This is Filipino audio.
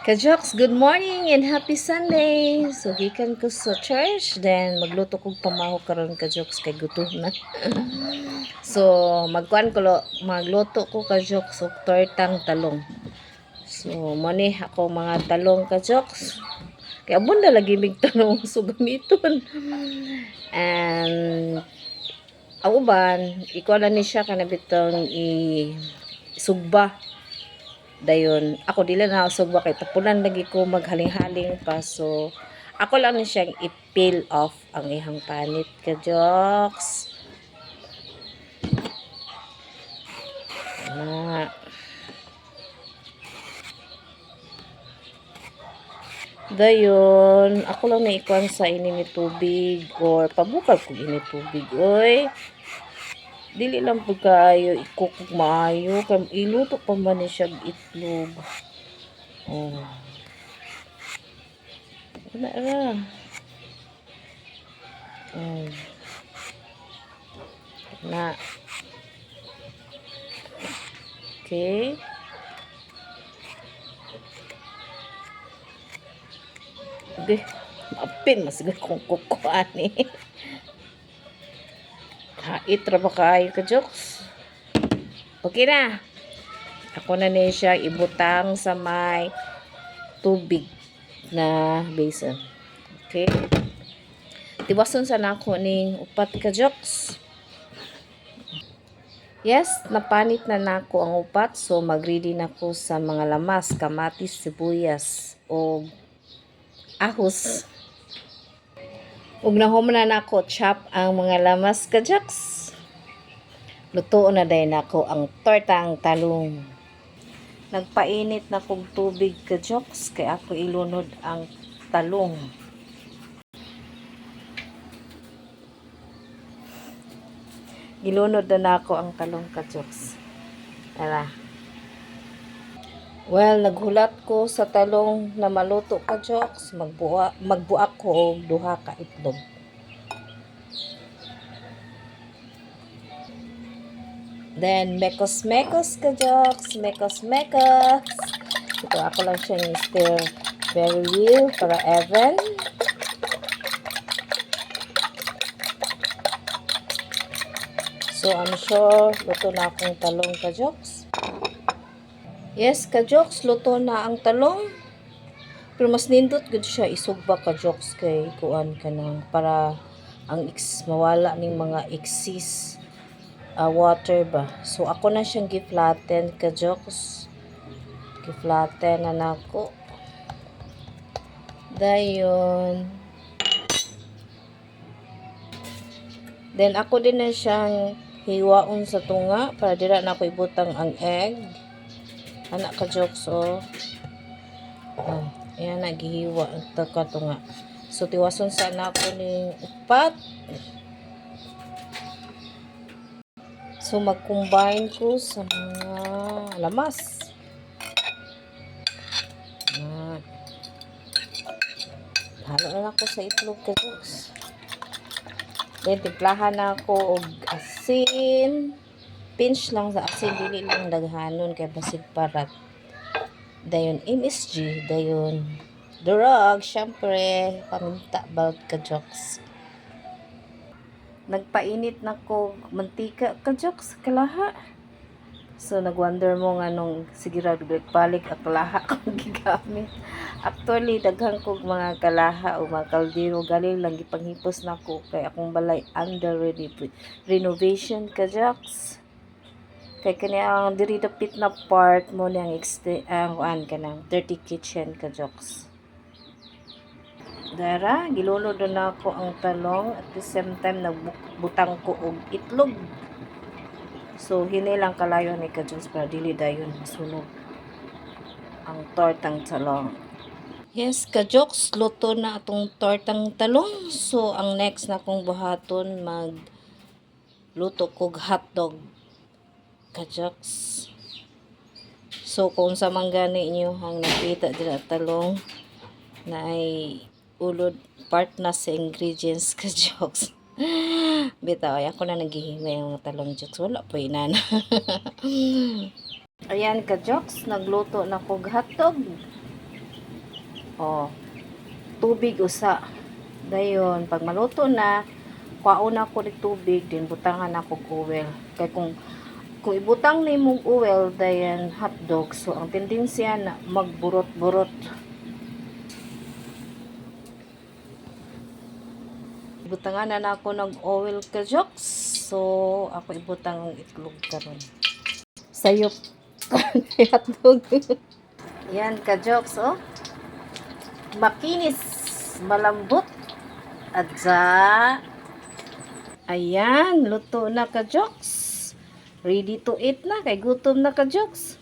Kajoks, good morning and happy Sunday. So gikan ko sa church, then magluto kog pamaho karon kajoks kay gutom na. So magluto ko kajoks og tortang talong. So mani ako mga talong kajoks. Kay abunda lagi mig talong so gamiton. And auban, iko na ni siya kanabitong sugba. Dayon ako dili na usog kay tapunan lagi ko maghaling-haling pa, so ako lang ni siyang i-peel off ang ihang panit kajoks. Dayon ako lang na ikuan sa ini tubig or pabukal ko ini tubig oy. Dili lang po kayo i-cook maayo kay iluto pa man ni siya itlog. Oh. Wala ra. Na. Okay. Okay. Mapin masigal kong kukuan eh. Hait ra ba kayo kajoks? Okay na. Ako na niya siya ibutang sa may tubig na basin. Okay. Tiwason sa nako ning upat kajoks. Yes, napanit na nako ang upat, so mag-ready na ko sa mga lamas, kamatis, sibuyas o ahos. Ug nahom na nako chop ang mga lamas kajoks. Luto na day nako ang tortang talong. Nagpainit na kog tubig kajoks kay ako ilunod ang talong. Gilunod na nako ang talong kajoks. Tara. Well, naghulat ko sa talong na maluto kajoks, magbuak ko og duha ka itlog. Then mekos kajoks, mekos. Ito ako lang siyang stir very well para even. So I'm sure luto na akong talong kajoks. Yes, kajoks, luto na ang talong. Pero mas nindot gud siya isugba kajoks kay kuan kanang para ang mawala ning mga excess water ba. So ako na siyang gi-flatten kajoks. Gi-flatten na nako. Dayon. Then ako din na siyang hiwaon sa tunga para dira na ako ibutang ang egg. Anak kajoks oh. Ayan, naghihiwa ang tunga. So, tiwason sana ako ng upat. So, mag-combine ko sa mga lamas. Halo na ako sa itlog kajoks. Then, timplahan na ako og asin. Pinch lang sa asin, dili lang daghanon kay basig parat. Dayon MSG, dayon durog, syempre paminta bawat kajoks. Nagpainit na ko mantika kajoks kalaha. So nagwonder mo nga nung sige ra balik ang kalaha kung gigamit. Actually daghan kog mga kalaha o mga kaldero galing lang gipanghipos nako kay akong balay under renovation kajoks. Kay kani ang diri dapit na part mo nang ang kanang dirty kitchen kajoks. Dara gilunod na ako ang talong at the same time nagbutang ko og itlog. So hinay lang kalayo ni kajoks para dili dayon masunog ang tortang talong. Yes kajoks, luto na atong tortang talong. So ang next na kong buhaton luto kog hotdog kajoks. So kung sa manggani nyo ang nakita dira talong na ay ulod part na sa ingredients kajoks. Bitaw ako na naghihimay ang talong joks, wala po inana. Ayan kajoks, nagluto na kog hotdog. Oh, tubig usa. Dayon, pag maluto na, kuhaon na ko ng tubig, din butangan ako og oil. Kay kung ibutang ni mong oil dayon hotdog, so ang tendensya na magburot-burot. Ibutangan na ako ng oil ka jokes. So ako ibutang ang itlog karon. Sayop hotdog. Yan ka jokes, oh. Makinis, malambot. At ayan, luto na ka jokes. Ready to eat na, kay gutom na ka jokes.